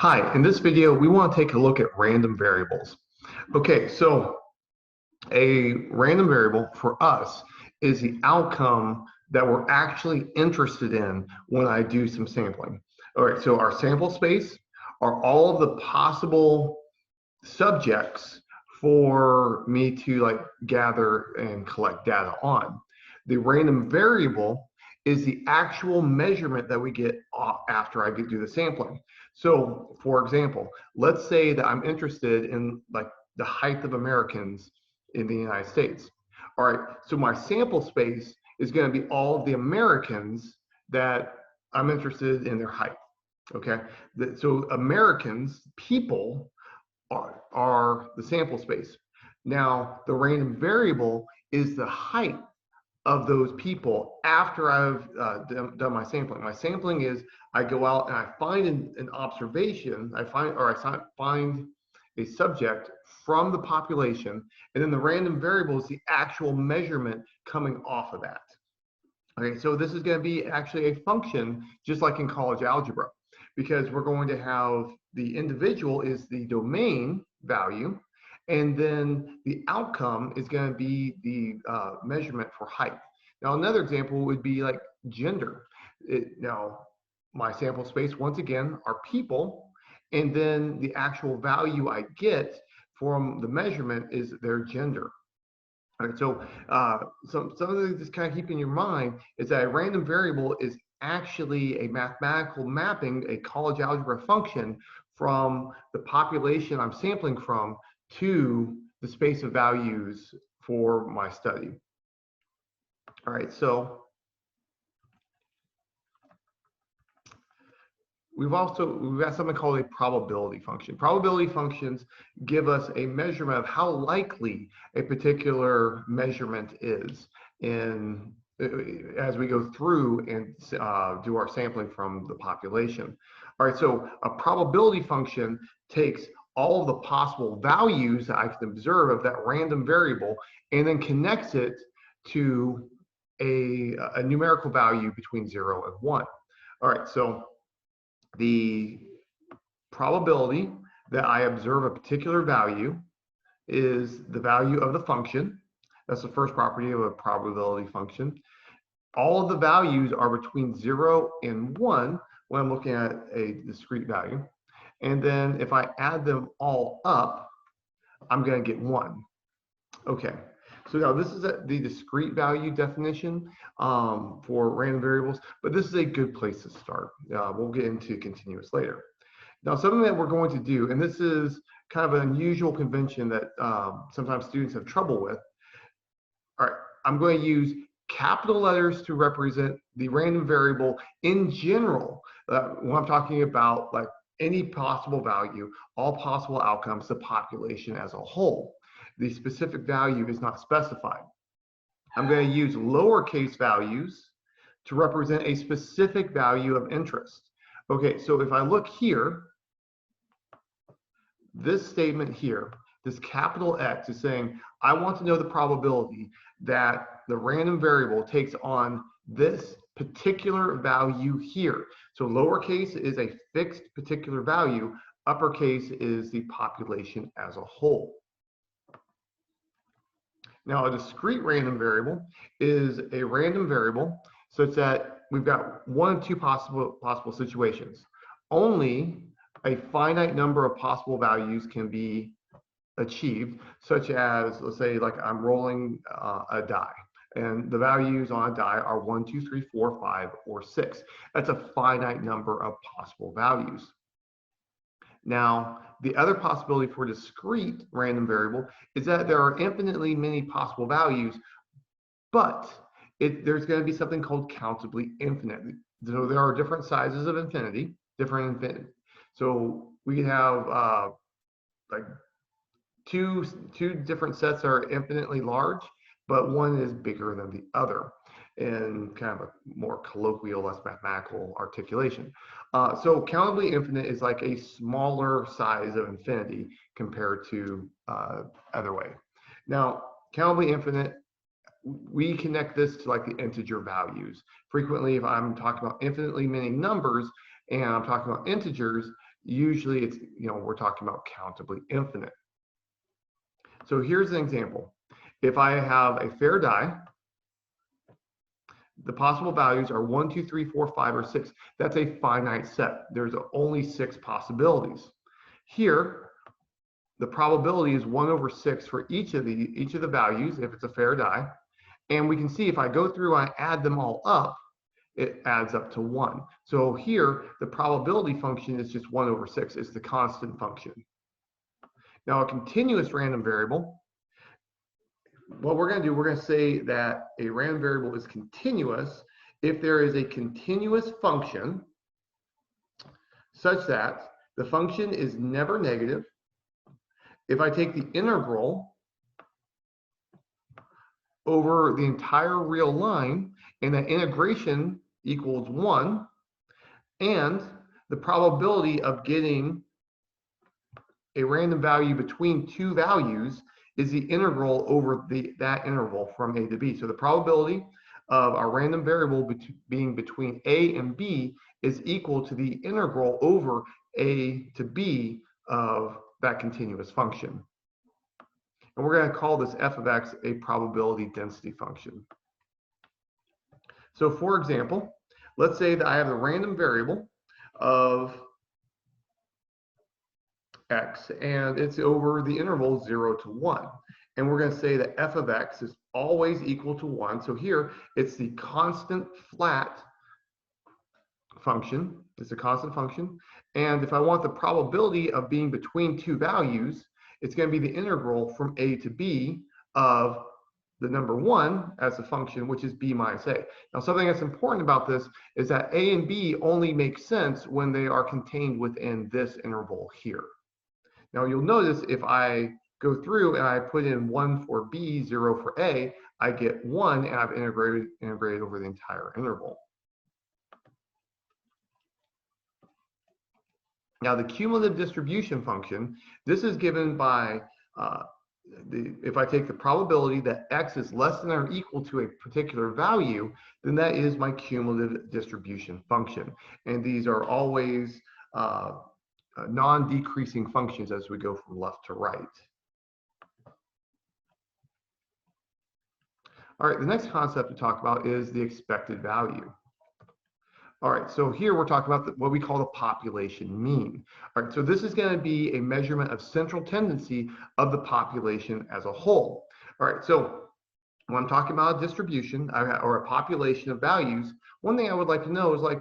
Hi, in this video, we want to take a look at random variables. Okay, so a random variable for us is the outcome that we're actually interested in when I do some sampling. All right, so our sample space are all of the possible subjects for me to gather and collect data on. The random variable is the actual measurement that we get after I do the sampling. So for example, let's say that I'm interested in the height of Americans in the United States. All right, so my sample space is going to be all of the Americans that I'm interested in their height. Okay, so Americans, people, are the sample space. Now, the random variable is the height of those people after I've done my sampling. My sampling is I go out and I find an observation, I find a subject from the population, and then the random variable is the actual measurement coming off of that. Okay, so this is going to be actually a function just like in college algebra, because we're going to have the individual is the domain value, and then the outcome is going to be the measurement for height. Now, another example would be like gender. Now, my sample space, once again, are people, and then the actual value I get from the measurement is their gender. All right, so some of the just kind of keep in your mind is that a random variable is actually a mathematical mapping, a college algebra function from the population I'm sampling from to the space of values for my study. All right, so we've got something called a probability function. Probability functions give us a measurement of how likely a particular measurement is as we go through and do our sampling from the population. All right, so a probability function takes all of the possible values that I can observe of that random variable and then connects it to a numerical value between 0 and 1. All right, so the probability that I observe a particular value is the value of the function. That's the first property of a probability function. All of the values are between 0 and 1 when I'm looking at a discrete value. And then if I add them all up, I'm going to get 1. Okay, so now this is the discrete value definition for random variables, but this is a good place to start. We'll get into continuous later. Now, something that we're going to do, and this is kind of an unusual convention that sometimes students have trouble with. All right, I'm going to use capital letters to represent the random variable in general. When I'm talking about like any possible value, all possible outcomes, the population as a whole. The specific value is not specified. I'm going to use lowercase values to represent a specific value of interest. Okay, so if I look here, this statement here, this capital X is saying, I want to know the probability that the random variable takes on this particular value here. So lowercase is a fixed particular value, uppercase is the population as a whole. Now, a discrete random variable is a random variable such that we've got one of two possible situations. Only a finite number of possible values can be achieved, such as, let's say, like I'm rolling a die, and the values on a die are 1, 2, 3, 4, 5, or 6. That's a finite number of possible values. Now, the other possibility for discrete random variable is that there are infinitely many possible values, but there's going to be something called countably infinite. So there are different sizes of infinity, different infinity. So we can have like two different sets are infinitely large, but one is bigger than the other in kind of a more colloquial, less mathematical articulation. So countably infinite is like a smaller size of infinity compared to other way. Now, countably infinite, we connect this to like the integer values. Frequently, if I'm talking about infinitely many numbers and I'm talking about integers, Usually it's, we're talking about countably infinite. So here's an example. If I have a fair die, the possible values are 1, 2, 3, 4, 5, or 6. That's a finite set. There's only 6 possibilities. Here, the probability is 1 over 6 for each of the values if it's a fair die. And we can see if I go through and I add them all up, it adds up to 1. So here, the probability function is just 1 over 6. It's the constant function. Now, a continuous random variable, what we're going to do, we're going to say that a random variable is continuous if there is a continuous function such that the function is never negative. If I take the integral over the entire real line and that integration equals 1, and the probability of getting a random value between 2 values is the integral over that interval from a to b. So the probability of our random variable being between a and b is equal to the integral over a to b of that continuous function. And we're going to call this f of x a probability density function. So for example, let's say that I have a random variable of x, and it's over the interval 0 to 1. And we're going to say that f of x is always equal to 1. So here, it's the constant flat function. It's a constant function. And if I want the probability of being between 2 values, it's going to be the integral from a to b of the number 1 as a function, which is b minus a. Now, something that's important about this is that a and b only make sense when they are contained within this interval here. Now, you'll notice if I go through and I put in 1 for b, 0 for a, I get 1, and I've integrated over the entire interval. Now, the cumulative distribution function, this is given by, if I take the probability that x is less than or equal to a particular value, then that is my cumulative distribution function. And these are always non-decreasing functions as we go from left to right. All right, the next concept to talk about is the expected value. All right, so here we're talking about what we call the population mean. All right, so this is going to be a measurement of central tendency of the population as a whole. All right, so when I'm talking about a distribution or a population of values, one thing I would like to know is, like,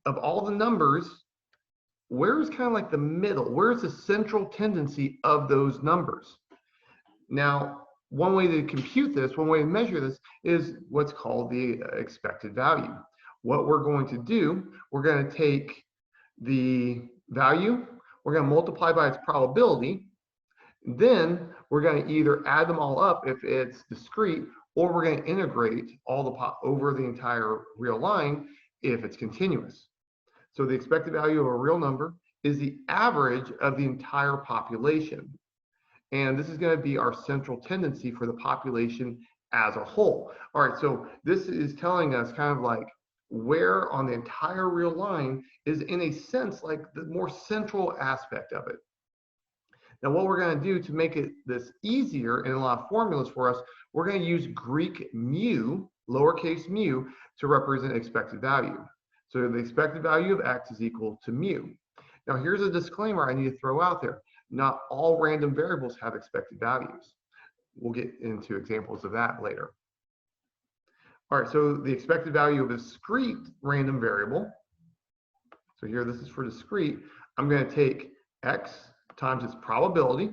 of all the numbers, where's kind of like the middle? Where's the central tendency of those numbers? Now, one way to compute this, one way to measure this, is what's called the expected value. What we're going to do, we're going to take the value, we're going to multiply by its probability, then we're going to either add them all up if it's discrete, or we're going to integrate all over the entire real line if it's continuous. So the expected value of a real number is the average of the entire population. And this is going to be our central tendency for the population as a whole. All right, so this is telling us kind of like where on the entire real line is, in a sense, like the more central aspect of it. Now, what we're going to do to make this easier and a lot of formulas for us, we're going to use Greek mu, lowercase mu, to represent expected value. So the expected value of x is equal to mu. Now, here's a disclaimer I need to throw out there. Not all random variables have expected values. We'll get into examples of that later. All right, so the expected value of a discrete random variable, so here this is for discrete, I'm going to take x times its probability,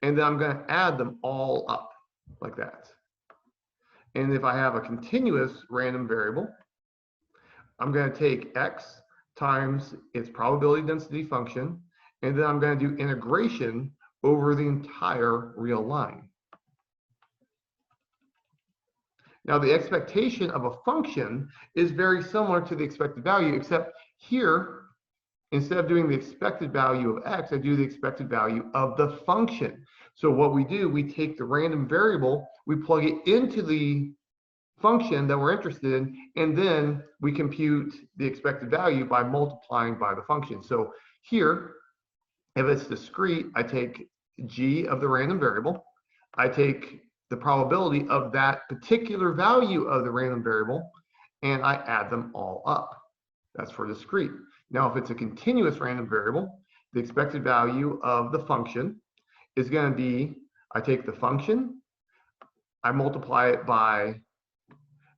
and then I'm going to add them all up like that. And if I have a continuous random variable, I'm going to take x times its probability density function, and then I'm going to do integration over the entire real line. Now, the expectation of a function is very similar to the expected value, except here, instead of doing the expected value of x, I do the expected value of the function. So what we do, we take the random variable, we plug it into the function that we're interested in, and then we compute the expected value by multiplying by the function. So here, if it's discrete, I take g of the random variable, I take the probability of that particular value of the random variable, and I add them all up. That's for discrete. Now, if it's a continuous random variable, the expected value of the function is going to be, I take the function, I multiply it by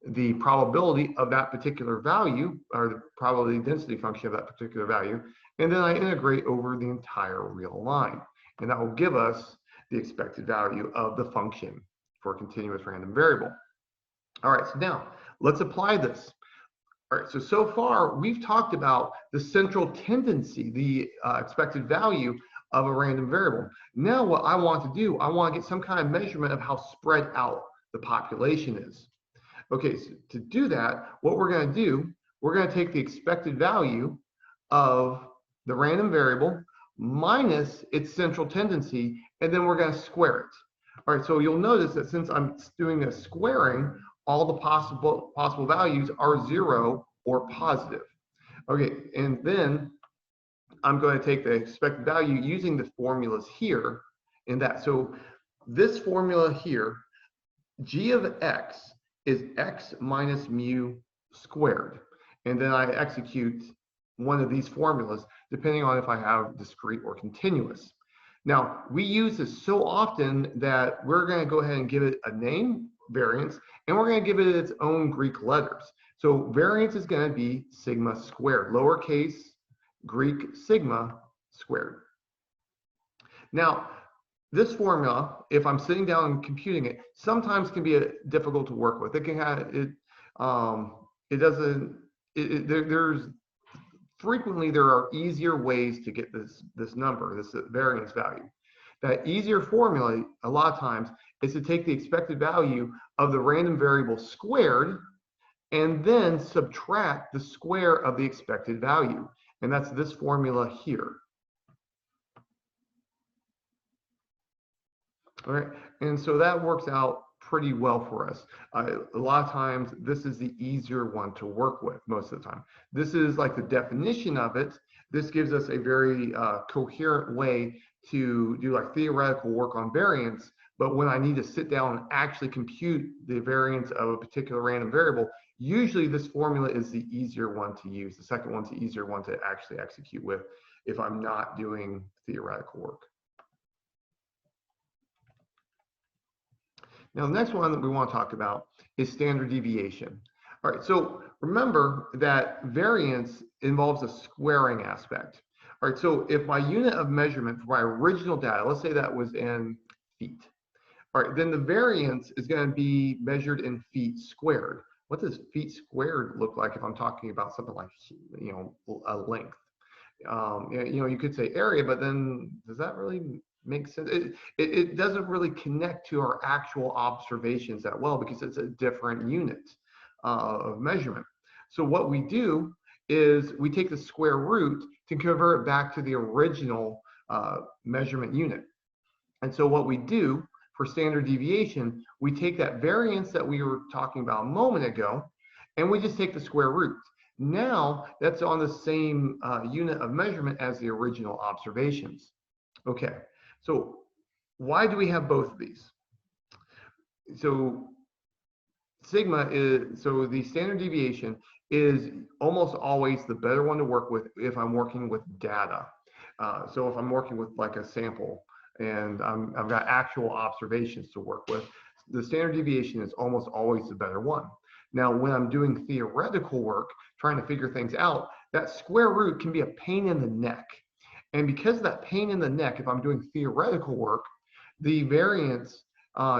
the probability of that particular value, or the probability density function of that particular value, and then I integrate over the entire real line. And that will give us the expected value of the function for a continuous random variable. All right, so now let's apply this. All right, so far we've talked about the central tendency, the expected value of a random variable. Now what I want to do, I want to get some kind of measurement of how spread out the population is. Okay, so to do that, what we're going to do, we're going to take the expected value of the random variable minus its central tendency, and then we're going to square it. All right, so you'll notice that since I'm doing a squaring, all the possible values are 0 or positive. Okay, and then I'm going to take the expected value using the formulas here in that. So this formula here, g of x is x minus mu squared. And then I execute one of these formulas depending on if I have discrete or continuous. Now, we use this so often that we're going to go ahead and give it a name, variance, and we're going to give it its own Greek letters. So variance is going to be sigma squared, lowercase Greek sigma squared. Now, this formula, if I'm sitting down and computing it, sometimes can be difficult to work with. It can have there's frequently there are easier ways to get this number, this variance value. That easier formula, a lot of times, is to take the expected value of the random variable squared and then subtract the square of the expected value. And that's this formula here. All right, and so that works out pretty well for us. A lot of times, this is the easier one to work with most of the time. This is like the definition of it. This gives us a very coherent way to do like theoretical work on variance. But when I need to sit down and actually compute the variance of a particular random variable, usually this formula is the easier one to use. The second one's the easier one to actually execute with if I'm not doing theoretical work. Now, the next one that we want to talk about is standard deviation. All right, so remember that variance involves a squaring aspect. All right, so if my unit of measurement for my original data, let's say that was in feet. All right, then the variance is going to be measured in feet squared. What does feet squared look like if I'm talking about something like, a length? You could say area, but then does that really makes sense? It doesn't really connect to our actual observations that well because it's a different unit of measurement. So what we do is we take the square root to convert it back to the original measurement unit. And so what we do for standard deviation, we take that variance that we were talking about a moment ago, and we just take the square root. Now that's on the same unit of measurement as the original observations. Okay. So why do we have both of these? So sigma is, so the standard deviation is almost always the better one to work with if I'm working with data. So if I'm working with like a sample and I've got actual observations to work with, the standard deviation is almost always the better one. Now, when I'm doing theoretical work, trying to figure things out, that square root can be a pain in the neck. And because of that pain in the neck, if I'm doing theoretical work, the variance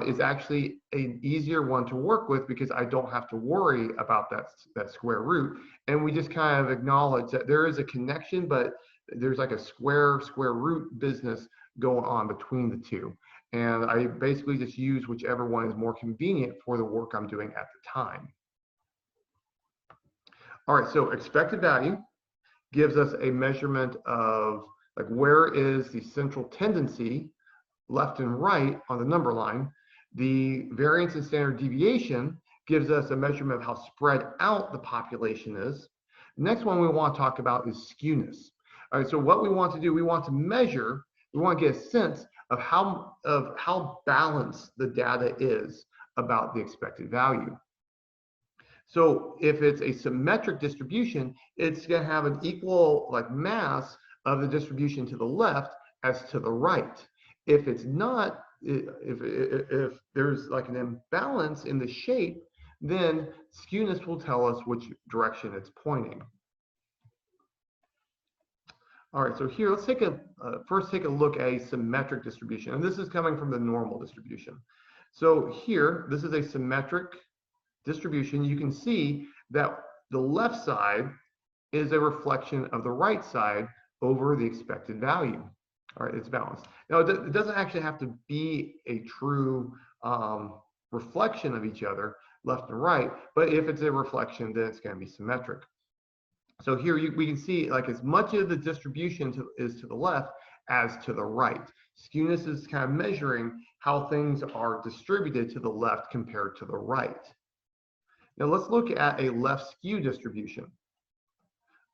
is actually an easier one to work with because I don't have to worry about that square root. And we just kind of acknowledge that there is a connection, but there's like a square root business going on between the two. And I basically just use whichever one is more convenient for the work I'm doing at the time. All right, so expected value gives us a measurement of like where is the central tendency left and right on the number line. The variance and standard deviation gives us a measurement of how spread out the population is. Next one we want to talk about is skewness. All right, so what we want to do, we want to measure, we want to get a sense of how balanced the data is about the expected value. So if it's a symmetric distribution, it's going to have an equal mass of the distribution to the left as to the right. If it's not, if there's like an imbalance in the shape, then skewness will tell us which direction it's pointing. All right, so here let's take first take a look at a symmetric distribution, and this is coming from the normal distribution. So here, this is a symmetric distribution. You can see that the left side is a reflection of the right side over the expected value. All right, it's balanced. Now, it doesn't actually have to be a true reflection of each other, left and right, but if it's a reflection, then it's going to be symmetric. So here we can see like as much of the distribution is to the left as to the right. Skewness is kind of measuring how things are distributed to the left compared to the right. Now let's look at a left skew distribution.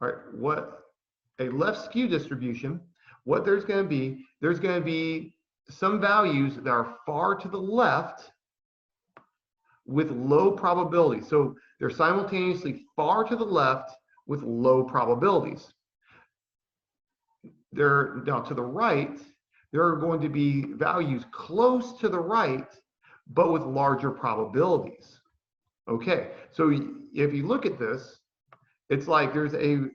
All right, what a left skew distribution, what there's going to be some values that are far to the left with low probability. So they're simultaneously far to the left with low probabilities. Now to the right, there are going to be values close to the right, but with larger probabilities. Okay, so if you look at this, it's like there's it's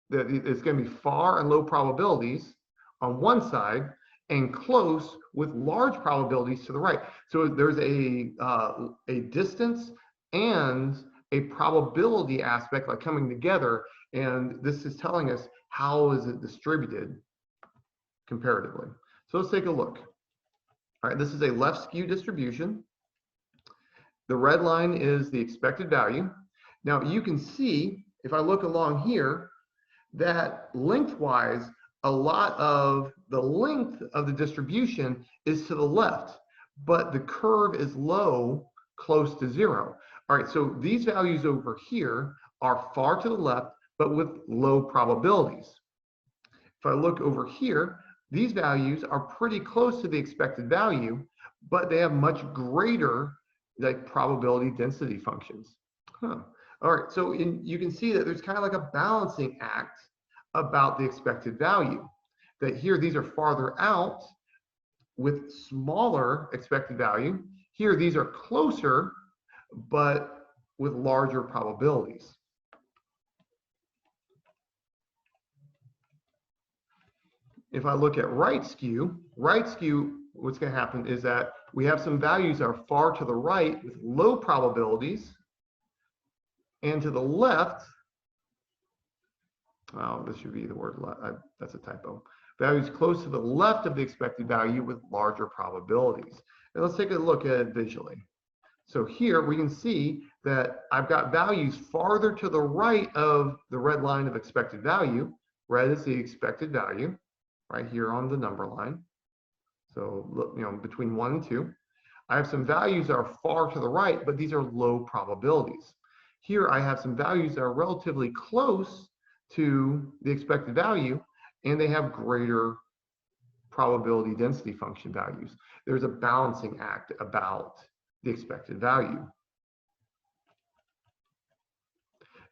going to be far and low probabilities on one side and close with large probabilities to the right. So there's a distance and a probability aspect like coming together, and this is telling us how is it distributed comparatively. So let's take a look. All right, this is a left skew distribution. The red line is the expected value. Now you can see, if I look along here, that lengthwise, a lot of the length of the distribution is to the left, but the curve is low, close to zero. All right, so these values over here are far to the left, but with low probabilities. If I look over here, these values are pretty close to the expected value, but they have much greater probability density functions. All right, so you can see that there's kind of like a balancing act about the expected value. That here, these are farther out with smaller expected value. Here, these are closer, but with larger probabilities. If I look at right skew, what's going to happen is that we have some values that are far to the right with low probabilities, and to the left, oh, this should be the word, that's a typo. Values close to the left of the expected value with larger probabilities. And let's take a look at it visually. So here we can see that I've got values farther to the right of the red line of expected value. Red is the expected value right here on the number line. So look, between 1 and 2. I have some values that are far to the right, but these are low probabilities. Here I have some values that are relatively close to the expected value, and they have greater probability density function values. There's a balancing act about the expected value.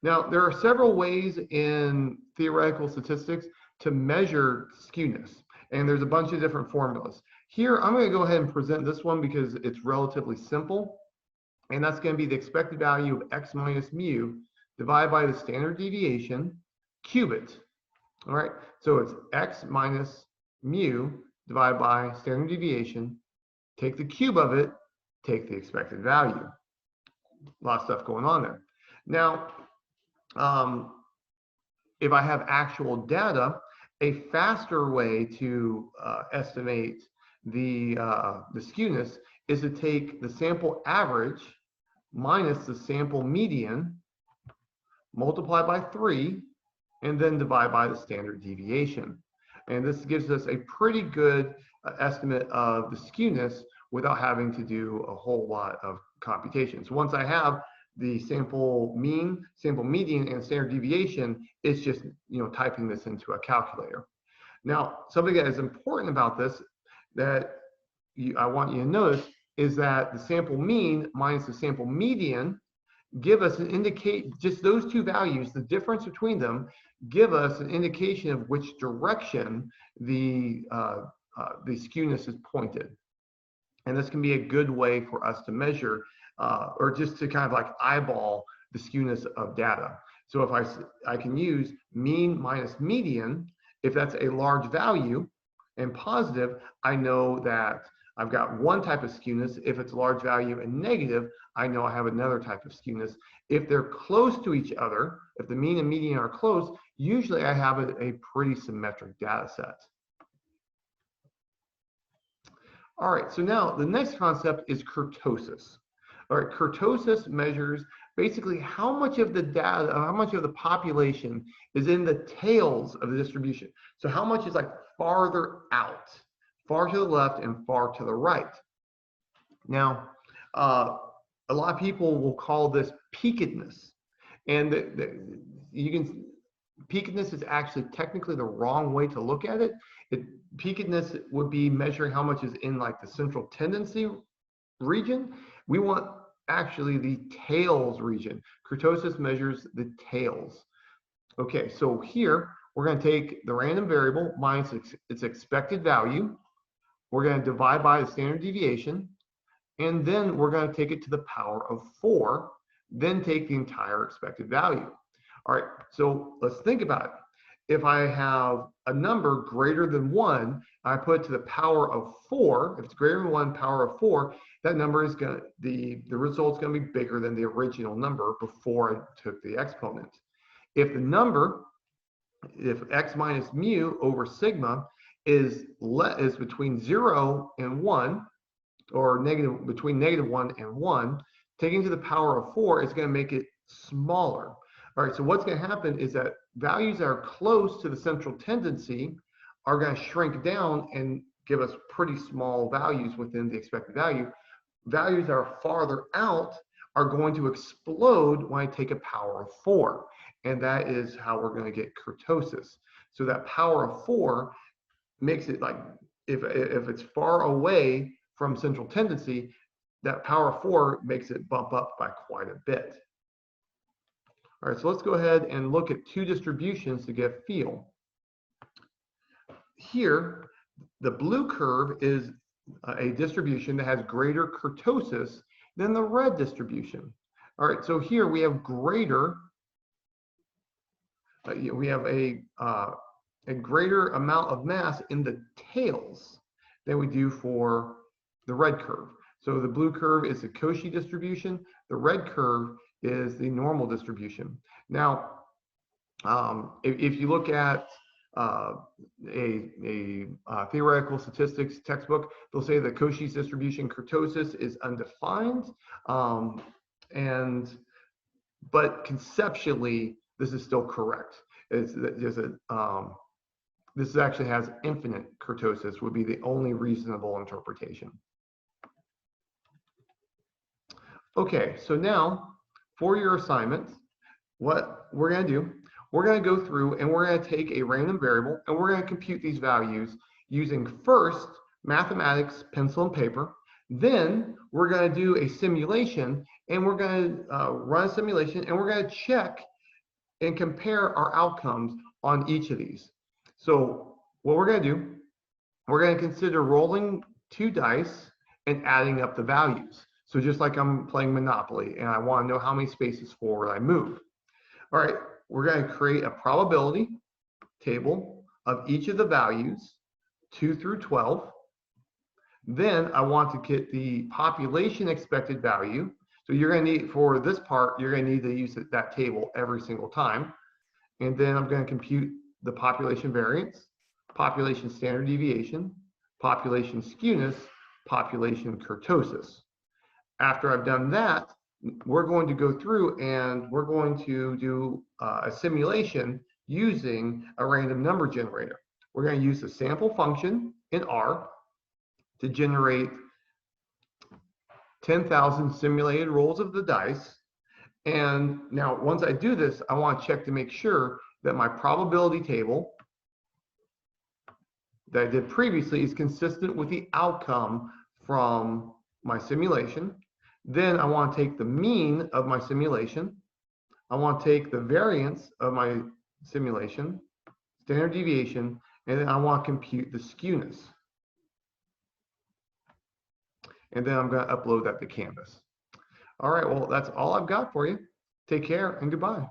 Now, there are several ways in theoretical statistics to measure skewness, and there's a bunch of different formulas. Here, I'm going to go ahead and present this one because it's relatively simple, and that's going to be the expected value of x minus mu divided by the standard deviation, cube it. All right, so it's x minus mu divided by standard deviation, take the cube of it, take the expected value. A lot of stuff going on there. Now, if I have actual data, a faster way to estimate the skewness is to take the sample average minus the sample median, multiply by 3, and then divide by the standard deviation. And this gives us a pretty good estimate of the skewness without having to do a whole lot of computations. Once I have the sample mean, sample median, and standard deviation, it's just typing this into a calculator. Now, something that is important about this that I want you to notice is that the sample mean minus the sample median give us an just those two values, the difference between them, give us an indication of which direction the skewness is pointed. And this can be a good way for us to measure or just to kind of like eyeball the skewness of data. So if I can use mean minus median, if that's a large value and positive, I know that I've got one type of skewness. If it's a large value and negative, I know I have another type of skewness. If they're close to each other, if the mean and median are close, usually I have a pretty symmetric data set. All right, so now the next concept is kurtosis. All right, kurtosis measures basically how much of the data, how much of the population is in the tails of the distribution. So how much is like farther out, far to the left and far to the right. Now, a lot of people will call this peakedness. And peakedness is actually technically the wrong way to look at it. Peakedness would be measuring how much is in like the central tendency region. We want actually the tails region. Kurtosis measures the tails. Okay, so here we're going to take the random variable minus its expected value. We're going to divide by the standard deviation, and then we're going to take it to the power of 4, then take the entire expected value. All right, so let's think about it. If I have a number greater than 1, I put it to the power of 4. If it's greater than 1, power of 4, that number is going to, the result's going to be bigger than the original number before I took the exponent. If the number, if x minus mu over sigma is between 0 and 1, or between -1 and 1, taking to the power of 4 is going to make it smaller. All right, so what's going to happen is that values that are close to the central tendency are going to shrink down and give us pretty small values within the expected value. Values that are farther out are going to explode when I take a power of 4. And that is how we're going to get kurtosis. So that power of 4 makes it like, if it's far away from central tendency, that power of 4 makes it bump up by quite a bit. All right, so let's go ahead and look at two distributions to get a feel. Here, the blue curve is a distribution that has greater kurtosis than the red distribution. All right, so here we have greater, we have a greater amount of mass in the tails than we do for the red curve. So the blue curve is the Cauchy distribution. The red curve is the normal distribution. Now, if you look at a theoretical statistics textbook, they'll say the Cauchy's distribution kurtosis is undefined, but conceptually this is still correct. This actually has infinite kurtosis, would be the only reasonable interpretation. Okay, so now for your assignment, what we're going to do, we're going to go through and we're going to take a random variable and we're going to compute these values using first mathematics, pencil and paper. Then we're going to do a simulation and we're going to run a simulation and we're going to check and compare our outcomes on each of these. So what we're going to do, we're going to consider rolling 2 dice and adding up the values. So just like I'm playing Monopoly and I want to know how many spaces forward I move. All right, we're going to create a probability table of each of the values, 2 through 12. Then I want to get the population expected value. So you're going to need, for this part, you're going to need to use that table every single time. And then I'm going to compute the population variance, population standard deviation, population skewness, population kurtosis. After I've done that, we're going to go through and we're going to do a simulation using a random number generator. We're going to use the sample function in R to generate 10,000 simulated rolls of the dice. And now once I do this, I want to check to make sure that my probability table that I did previously is consistent with the outcome from my simulation. Then I want to take the mean of my simulation. I want to take the variance of my simulation, standard deviation, and then I want to compute the skewness. And then I'm going to upload that to Canvas. All right, well, that's all I've got for you. Take care and goodbye.